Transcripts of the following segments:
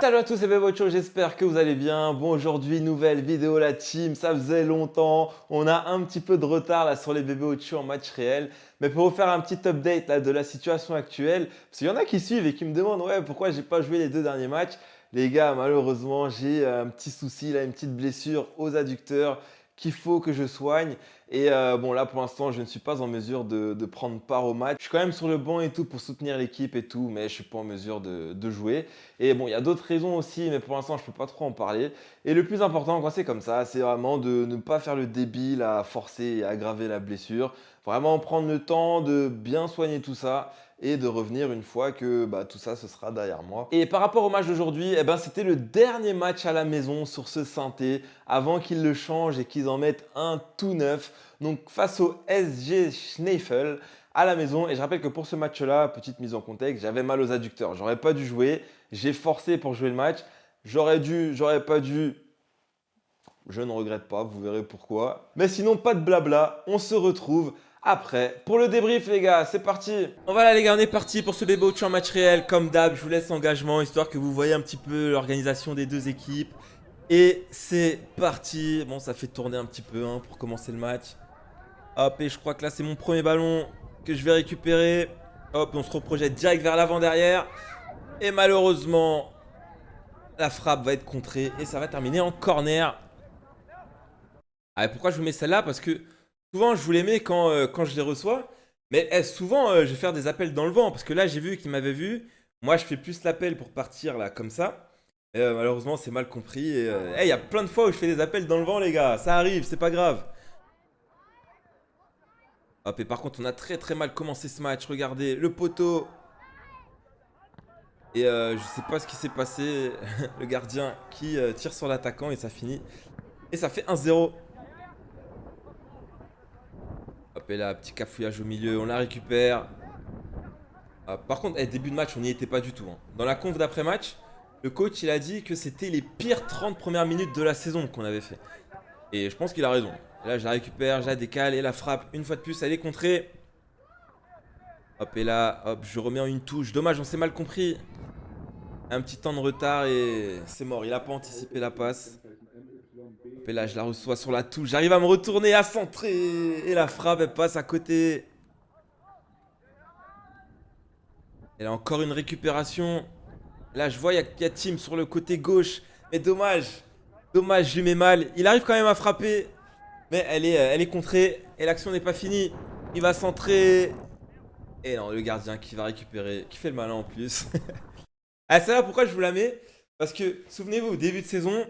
Salut à tous, c'est Bebocho, j'espère que vous allez bien. Bon, aujourd'hui, nouvelle vidéo la team, ça faisait longtemps. On a un petit peu de retard là sur les Bebocho en match réel. Mais pour vous faire un petit update là, de la situation actuelle, parce qu'il y en a qui suivent et qui me demandent ouais, pourquoi j'ai pas joué les deux derniers matchs. Les gars, malheureusement, j'ai un petit souci là, une petite blessure aux adducteurs qu'il faut que je soigne. Et bon, là pour l'instant, je ne suis pas en mesure de prendre part au match. Je suis quand même sur le banc et tout pour soutenir l'équipe et tout, mais je suis pas en mesure de jouer. Et bon, il y a d'autres raisons aussi, mais pour l'instant, je peux pas trop en parler. Et le plus important quand c'est comme ça, c'est vraiment de ne pas faire le débile à forcer et aggraver la blessure. Vraiment prendre le temps de bien soigner tout ça et de revenir une fois que tout ça ce sera derrière moi. Et par rapport au match d'aujourd'hui, eh ben, c'était le dernier match à la maison sur ce synthé avant qu'ils le changent et qu'ils en mettent un tout neuf. Donc face au SG Schneifel à la maison. Et je rappelle que pour ce match-là, petite mise en contexte, j'avais mal aux adducteurs. J'aurais pas dû jouer. J'ai forcé pour jouer le match. J'aurais dû, j'aurais pas dû. Je ne regrette pas, vous verrez pourquoi. Mais sinon, pas de blabla. On se retrouve après pour le débrief, les gars. C'est parti. Bon, voilà, les gars, on est parti pour ce Bebocho en match réel. Comme d'hab, je vous laisse l'engagement histoire que vous voyez un petit peu l'organisation des deux équipes. Et c'est parti. Bon, ça fait tourner un petit peu pour commencer le match. Hop, et je crois que là, c'est mon premier ballon que je vais récupérer. Hop, on se reprojette direct vers l'avant derrière. Et malheureusement, la frappe va être contrée et ça va terminer en corner. Ah, pourquoi je vous mets celle-là? Parce que souvent, je vous les mets quand je les reçois. Mais souvent, je vais faire des appels dans le vent. Parce que là, j'ai vu qu'il m'avait vu. Moi, je fais plus l'appel pour partir là, comme ça. Malheureusement, c'est mal compris. Et il y a plein de fois où je fais des appels dans le vent, les gars. Ça arrive, c'est pas grave. Hop, et par contre, on a très très mal commencé ce match. Regardez, le poteau. Et je sais pas ce qui s'est passé. Le gardien qui tire sur l'attaquant et ça finit. Et ça fait 1-0. Hop, et là, petit cafouillage au milieu. On la récupère. Hop, par contre, début de match, on n'y était pas du tout. Dans la conf d'après-match, le coach, il a dit que c'était les pires 30 premières minutes de la saison qu'on avait fait. Et je pense qu'il a raison. Et là, je la récupère, je la décale et la frappe. Une fois de plus, elle est contrée. Hop, et là, hop, je remets en une touche. Dommage, on s'est mal compris. Un petit temps de retard et c'est mort. Il a pas anticipé la passe. Hop, et là, je la reçois sur la touche. J'arrive à me retourner, à centrer. Et la frappe, elle passe à côté. Et là, encore une récupération. Là, je vois, il y a Tim sur le côté gauche. Mais dommage. Dommage, je lui mets mal. Il arrive quand même à frapper. Mais elle est contrée. Et l'action n'est pas finie. Il va centrer. Et non, le gardien qui va récupérer. Qui fait le malin en plus. Ah, c'est là pourquoi je vous la mets. Parce que, souvenez-vous, au début de saison,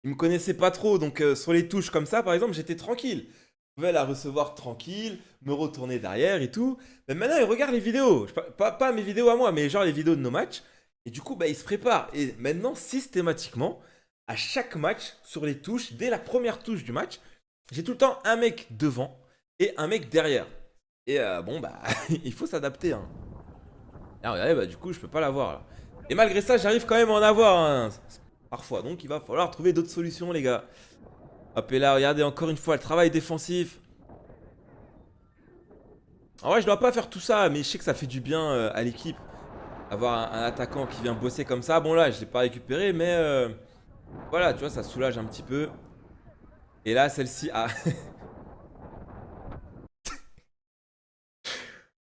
ils me connaissaient pas trop. Donc, sur les touches comme ça, par exemple, j'étais tranquille. Je pouvais la recevoir tranquille, me retourner derrière et tout. Mais maintenant, ils regardent les vidéos. Pas mes vidéos à moi, mais genre les vidéos de nos matchs. Et du coup, ils se préparent. Et maintenant, systématiquement, à chaque match, sur les touches, dès la première touche du match, j'ai tout le temps un mec devant et un mec derrière. Et il faut s'adapter. Là, regardez, du coup, je peux pas l'avoir là. Et malgré ça, j'arrive quand même à en avoir parfois. Donc, il va falloir trouver d'autres solutions, les gars. Hop, et là, regardez, encore une fois, le travail défensif. En vrai, je dois pas faire tout ça, mais je sais que ça fait du bien à l'équipe. Avoir un attaquant qui vient bosser comme ça. Bon, là, je l'ai pas récupéré, mais voilà, tu vois, ça soulage un petit peu. Et là, celle-ci,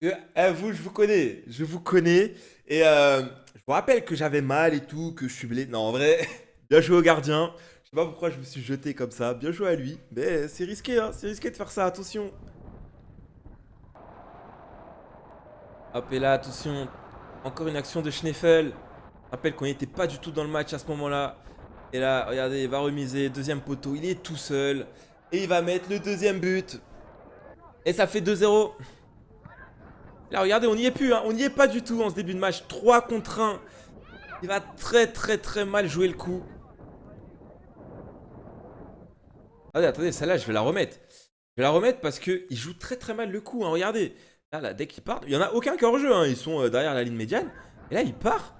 vous, je vous connais. Je vous connais. Et je vous rappelle que j'avais mal et tout, que je suis blessé. Non, en vrai, bien joué au gardien. Je sais pas pourquoi je me suis jeté comme ça. Bien joué à lui. Mais c'est risqué, c'est risqué de faire ça. Attention. Hop, et là, attention. Encore une action de Schneifel. Je rappelle qu'on n'était pas du tout dans le match à ce moment-là. Et là, regardez, il va remiser. Deuxième poteau. Il est tout seul. Et il va mettre le deuxième but. Et ça fait 2-0. Là, regardez, on n'y est plus. On n'y est pas du tout en ce début de match. 3 contre 1. Il va très très très mal jouer le coup. Attendez, celle-là, je vais la remettre. Je vais la remettre parce qu'il joue très très mal le coup. Regardez. Là, dès qu'il part, il n'y en a aucun qui est hors jeu. Ils sont derrière la ligne médiane. Et là, il part.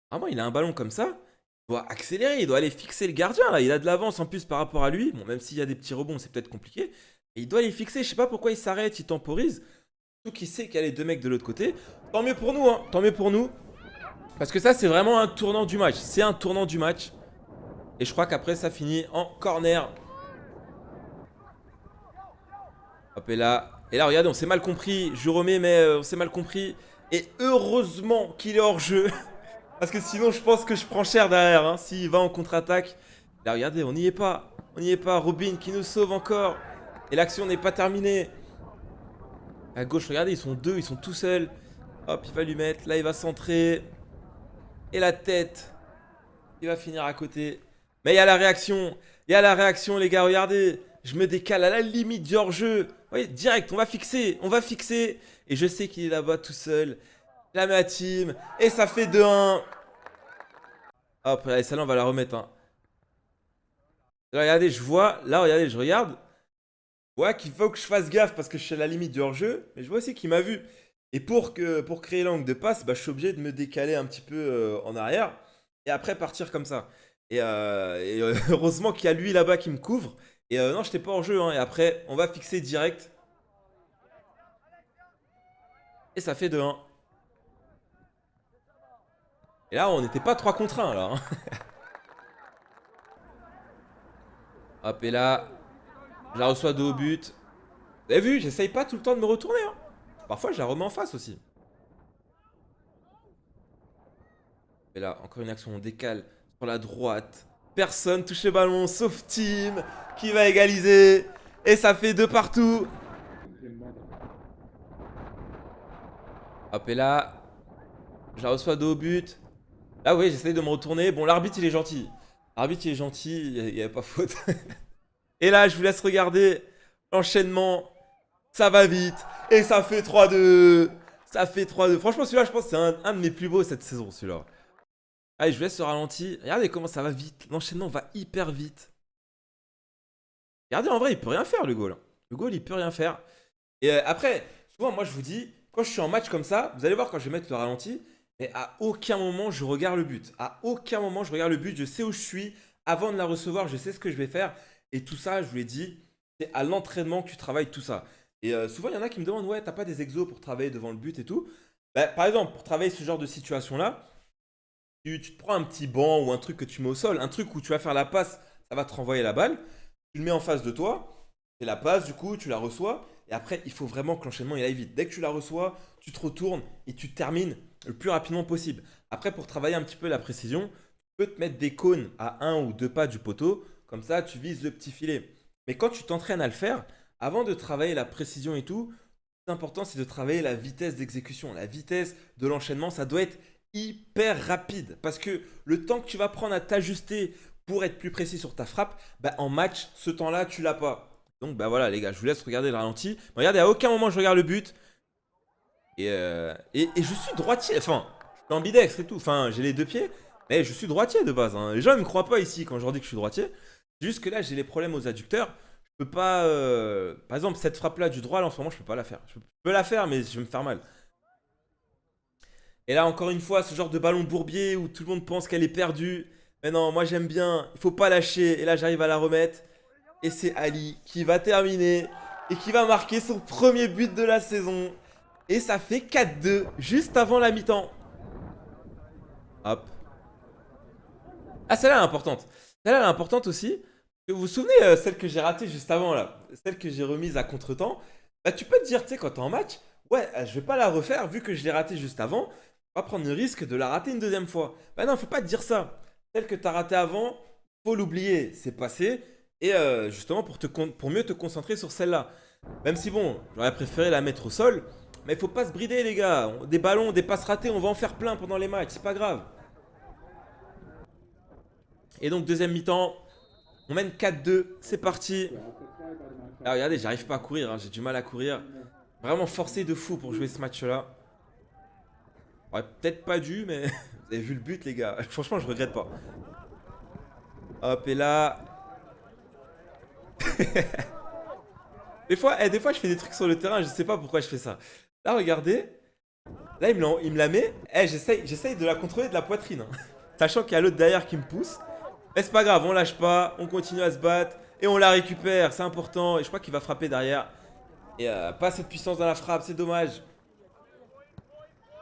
Vraiment, il a un ballon comme ça. Il doit accélérer. Il doit aller fixer le gardien. Là, il a de l'avance en plus par rapport à lui. Bon, même s'il y a des petits rebonds, c'est peut-être compliqué. Et il doit les fixer. Je sais pas pourquoi il s'arrête. Il temporise. Surtout qu'il sait qu'il y a les deux mecs de l'autre côté. Tant mieux pour nous. Tant mieux pour nous. Parce que ça, c'est vraiment un tournant du match. C'est un tournant du match. Et je crois qu'après, ça finit en corner. Hop, et là, regardez, on s'est mal compris. Je remets, mais on s'est mal compris. Et heureusement qu'il est hors jeu. Parce que sinon, je pense que je prends cher derrière. Hein, s'il va en contre-attaque. Là, regardez, on n'y est pas. On n'y est pas. Robin qui nous sauve encore. Et l'action n'est pas terminée. À gauche, regardez, ils sont deux, ils sont tout seuls. Hop, il va lui mettre. Là, il va centrer. Et la tête. Il va finir à côté. Mais il y a la réaction. Il y a la réaction, les gars. Regardez. Je me décale à la limite du hors-jeu. Oui, direct, on va fixer. On va fixer. Et je sais qu'il est là-bas tout seul. La mets à team. Et ça fait 2-1. Hop, allez, celle-là, on va la remettre. Hein. Là, regardez, je vois. Là, regardez, je regarde. Je vois qu'il faut que je fasse gaffe parce que je suis à la limite du hors-jeu. Mais je vois aussi qu'il m'a vu. Et pour créer l'angle de passe, bah, je suis obligé de me décaler un petit peu en arrière. Et après, partir comme ça. Heureusement qu'il y a lui là-bas qui me couvre. Et non, j'étais pas hors jeu. Hein. Et après, on va fixer direct. Et ça fait 2-1. Et là, on n'était pas 3 contre 1 là. Hein. Hop, et là, je la reçois de haut but. Vous avez vu, j'essaye pas tout le temps de me retourner. Hein. Parfois, je la remets en face aussi. Et là, encore une action, on décale sur la droite. Personne touche le ballon, sauf Team, qui va égaliser. Et ça fait 2 partout. Hop, et là, je la reçois de haut but. Là, oui, j'essaye de me retourner. Bon, l'arbitre, il est gentil. L'arbitre, il est gentil, il n'y avait pas faute. Et là, je vous laisse regarder l'enchaînement. Ça va vite. Et ça fait 3-2. Ça fait 3-2. Franchement, celui-là, je pense que c'est un de mes plus beaux cette saison, celui-là. Allez, je vous laisse ce ralenti. Regardez comment ça va vite. L'enchaînement va hyper vite. Regardez, en vrai, il peut rien faire, le goal. Le goal, il peut rien faire. Et après, souvent, moi, je vous dis, quand je suis en match comme ça, vous allez voir quand je vais mettre le ralenti, mais à aucun moment, je regarde le but. À aucun moment, je regarde le but. Je sais où je suis. Avant de la recevoir, je sais ce que je vais faire. Et tout ça, je vous l'ai dit, c'est à l'entraînement que tu travailles tout ça. Et souvent, il y en a qui me demandent, ouais, t'as pas des exos pour travailler devant le but et tout. Bah, par exemple, pour travailler ce genre de situation-là, tu te prends un petit banc ou un truc que tu mets au sol, un truc où tu vas faire la passe, ça va te renvoyer la balle. Tu le mets en face de toi, tu fais la passe, du coup, tu la reçois. Et après, il faut vraiment que l'enchaînement il aille vite. Dès que tu la reçois, tu te retournes et tu termines le plus rapidement possible. Après, pour travailler un petit peu la précision, tu peux te mettre des cônes à 1 ou 2 pas du poteau. Comme ça, tu vises le petit filet. Mais quand tu t'entraînes à le faire, avant de travailler la précision et tout, le plus important, c'est de travailler la vitesse d'exécution. La vitesse de l'enchaînement, ça doit être hyper rapide. Parce que le temps que tu vas prendre à t'ajuster pour être plus précis sur ta frappe, bah, en match, ce temps-là, tu l'as pas. Donc bah voilà les gars, je vous laisse regarder le ralenti. Regardez, à aucun moment je regarde le but. Et je suis droitier. Enfin, je suis ambidextre et tout. Enfin, j'ai les 2 pieds. Mais je suis droitier de base. Hein. Les gens ne me croient pas ici quand je leur dis que je suis droitier. Juste que là, j'ai les problèmes aux adducteurs. Je peux pas. Par exemple, cette frappe-là du droit, là, en ce moment, je peux pas la faire. Je peux la faire, mais je vais me faire mal. Et là, encore une fois, ce genre de ballon bourbier où tout le monde pense qu'elle est perdue. Mais non, moi j'aime bien. Il faut pas lâcher. Et là, j'arrive à la remettre. Et c'est Ali qui va terminer et qui va marquer son premier but de la saison. Et ça fait 4-2 juste avant la mi-temps. Hop. Ah, celle-là elle est importante. Celle-là elle est importante aussi. Vous vous souvenez celle que j'ai ratée juste avant là, celle que j'ai remise à contre-temps. Bah tu peux te dire, tu sais, quand t'es en match, ouais, je vais pas la refaire vu que je l'ai ratée juste avant. Pas prendre le risque de la rater une deuxième fois. Bah non, faut pas te dire ça. Celle que t'as ratée avant, faut l'oublier, c'est passé. Et justement pour mieux te concentrer sur celle-là. Même si bon, j'aurais préféré la mettre au sol. Mais il faut pas se brider les gars. Des ballons, des passes ratées, on va en faire plein pendant les matchs, c'est pas grave. Et donc deuxième mi-temps, on mène 4-2, c'est parti. Ah, regardez, j'arrive pas à courir, hein, j'ai du mal à courir. Vraiment forcé de fou pour jouer ce match-là. Ouais, peut-être pas dû, mais vous avez vu le but les gars. Franchement, je regrette pas. Hop, et là... des fois, je fais des trucs sur le terrain, je sais pas pourquoi je fais ça. Là, regardez. Là, il me la met. J'essaye de la contrôler de la poitrine. Hein. Sachant qu'il y a l'autre derrière qui me pousse. Mais c'est pas grave, on lâche pas. On continue à se battre. Et on la récupère, c'est important. Et je crois qu'il va frapper derrière. Et pas assez de puissance dans la frappe, c'est dommage.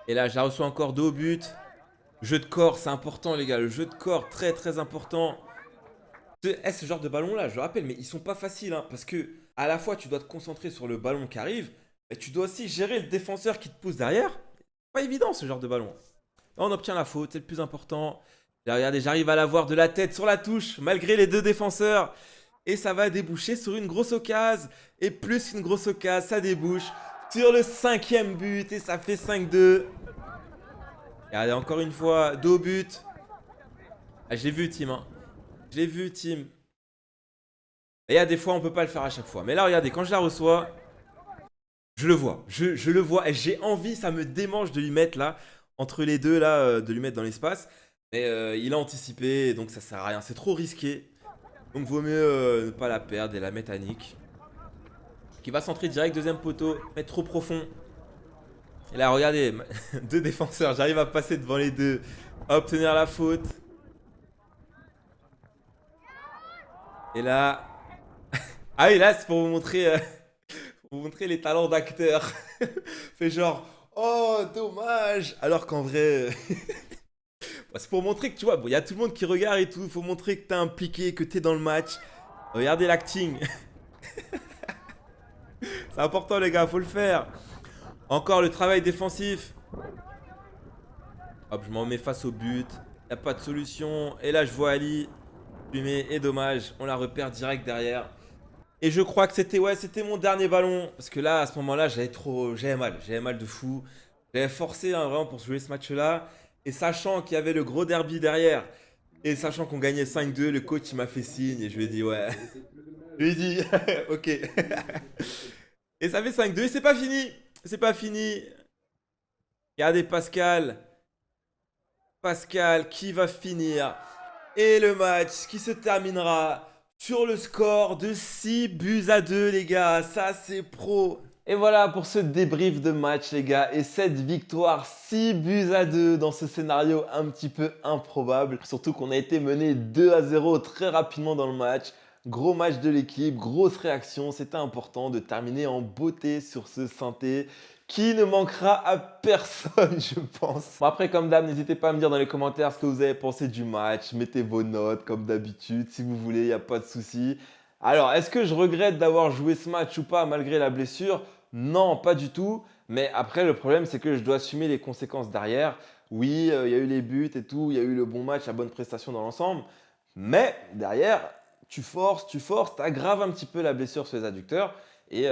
Et là, je la reçois encore de haut but. Jeu de corps, c'est important, les gars. Le jeu de corps, très très important. Ce genre de ballon-là, je le rappelle, mais ils sont pas faciles, hein, parce que à la fois, tu dois te concentrer sur le ballon qui arrive, mais tu dois aussi gérer le défenseur qui te pousse derrière. Pas évident, ce genre de ballon. Là, on obtient la faute, c'est le plus important. Là, regardez, j'arrive à l'avoir de la tête sur la touche, malgré les deux défenseurs. Et ça va déboucher sur une grosse occasion. Et plus une grosse occasion, ça débouche sur le 5e but. Et ça fait 5-2. Regardez, encore une fois, 2 au but. Ah, je l'ai vu, Tim. Hein. Je l'ai vu, Tim. Et il y a des fois, on peut pas le faire à chaque fois. Mais là, regardez, quand je la reçois, je le vois. Je le vois. Et j'ai envie, ça me démange de lui mettre là, entre les deux, là, de lui mettre dans l'espace. Mais il a anticipé, donc ça sert à rien. C'est trop risqué. Donc vaut mieux ne pas la perdre et la mettre à Nick. Qui va centrer direct, deuxième poteau, mettre trop profond. Et là, regardez, deux défenseurs, j'arrive à passer devant les deux, à obtenir la faute. Et là... Ah oui, là, c'est pour vous montrer les talents d'acteur. Fait genre, oh, dommage. Alors qu'en vrai... c'est pour montrer que, tu vois, bon, il y a tout le monde qui regarde et tout. Il faut montrer que t'es impliqué, que t'es dans le match. Regardez l'acting. C'est important, les gars, faut le faire. Encore le travail défensif. Hop, je m'en mets face au but. Y a pas de solution. Et là, je vois Ali. Fumé. Et dommage, on la repère direct derrière. Et je crois que c'était c'était mon dernier ballon. Parce que là, à ce moment-là, j'avais mal. J'avais mal de fou. J'avais forcé hein, vraiment pour jouer ce match-là. Et sachant qu'il y avait le gros derby derrière. Et sachant qu'on gagnait 5-2, le coach il m'a fait signe. Et je lui ai dit, ouais. Je lui ai dit, ok. Et ça fait 5-2 et c'est pas fini. C'est pas fini. Regardez Pascal. Pascal qui va finir. Et le match qui se terminera sur le score de 6-2, les gars. Ça, c'est pro. Et voilà pour ce débrief de match, les gars. Et cette victoire 6-2 dans ce scénario un petit peu improbable. Surtout qu'on a été mené 2-0 très rapidement dans le match. Gros match de l'équipe, grosse réaction. C'était important de terminer en beauté sur ce synthé qui ne manquera à personne, je pense. Bon, après, comme d'hab, n'hésitez pas à me dire dans les commentaires ce que vous avez pensé du match. Mettez vos notes, comme d'habitude, si vous voulez, il n'y a pas de souci. Alors, est-ce que je regrette d'avoir joué ce match ou pas, malgré la blessure? Non, pas du tout. Mais après, le problème, c'est que je dois assumer les conséquences derrière. Oui, il y a eu les buts et tout, il y a eu le bon match, la bonne prestation dans l'ensemble. Mais derrière, tu forces, tu aggraves un petit peu la blessure sur les adducteurs. Et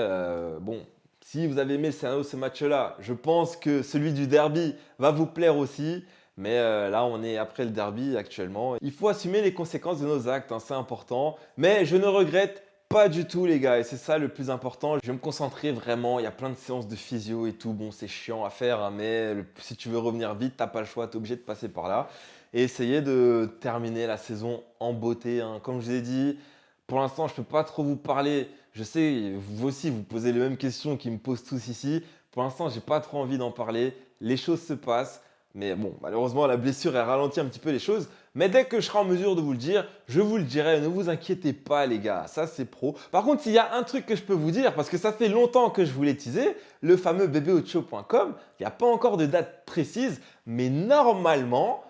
bon, si vous avez aimé le scénario de ce match-là, je pense que celui du derby va vous plaire aussi. Mais là, on est après le derby actuellement. Il faut assumer les conséquences de nos actes, hein, c'est important. Mais je ne regrette pas du tout, les gars. Et c'est ça le plus important. Je vais me concentrer vraiment. Il y a plein de séances de physio et tout. Bon, c'est chiant à faire, hein, mais si tu veux revenir vite, tu n'as pas le choix. Tu es obligé de passer par là. Et essayer de terminer la saison en beauté, hein. Comme je vous ai dit, pour l'instant, je ne peux pas trop vous parler. Je sais, vous aussi, vous posez les mêmes questions qui me posent tous ici. Pour l'instant, je n'ai pas trop envie d'en parler. Les choses se passent. Mais bon, malheureusement, la blessure, elle ralentit un petit peu les choses. Mais dès que je serai en mesure de vous le dire, je vous le dirai. Ne vous inquiétez pas, les gars. Ça, c'est pro. Par contre, s'il y a un truc que je peux vous dire, parce que ça fait longtemps que je vous l'ai teasé, le fameux bbaudio.com, il n'y a pas encore de date précise, mais normalement,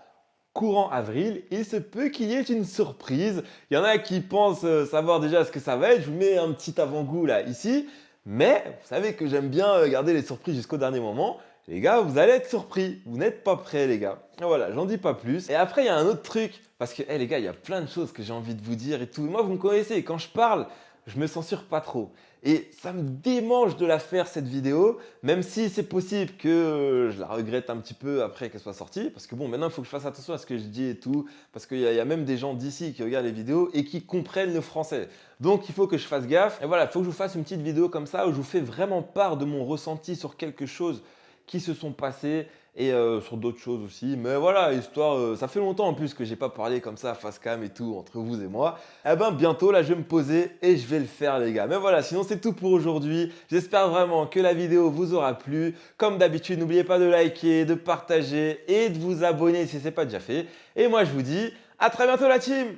courant avril, il se peut qu'il y ait une surprise. Il y en a qui pensent savoir déjà ce que ça va être. Je vous mets un petit avant-goût là, ici. Mais vous savez que j'aime bien garder les surprises jusqu'au dernier moment. Les gars, vous allez être surpris. Vous n'êtes pas prêts, les gars. Et voilà, j'en dis pas plus. Et après, il y a un autre truc. Parce que, les gars, il y a plein de choses que j'ai envie de vous dire et tout. Moi, vous me connaissez. Quand je parle, je me censure pas trop. Et ça me démange de la faire cette vidéo, même si c'est possible que je la regrette un petit peu après qu'elle soit sortie. Parce que bon, maintenant, il faut que je fasse attention à ce que je dis et tout. Parce qu'il y a même des gens d'ici qui regardent les vidéos et qui comprennent le français. Donc, il faut que je fasse gaffe. Et voilà, il faut que je vous fasse une petite vidéo comme ça où je vous fais vraiment part de mon ressenti sur quelque chose qui se sont passés et sur d'autres choses aussi. Mais voilà, histoire, ça fait longtemps en plus que j'ai pas parlé comme ça face cam et tout entre vous et moi. Eh ben bientôt là je vais me poser et je vais le faire les gars. Mais voilà, sinon c'est tout pour aujourd'hui. J'espère vraiment que la vidéo vous aura plu. Comme d'habitude, n'oubliez pas de liker, de partager et de vous abonner si ce n'est pas déjà fait. Et moi je vous dis à très bientôt la team.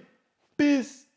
Peace.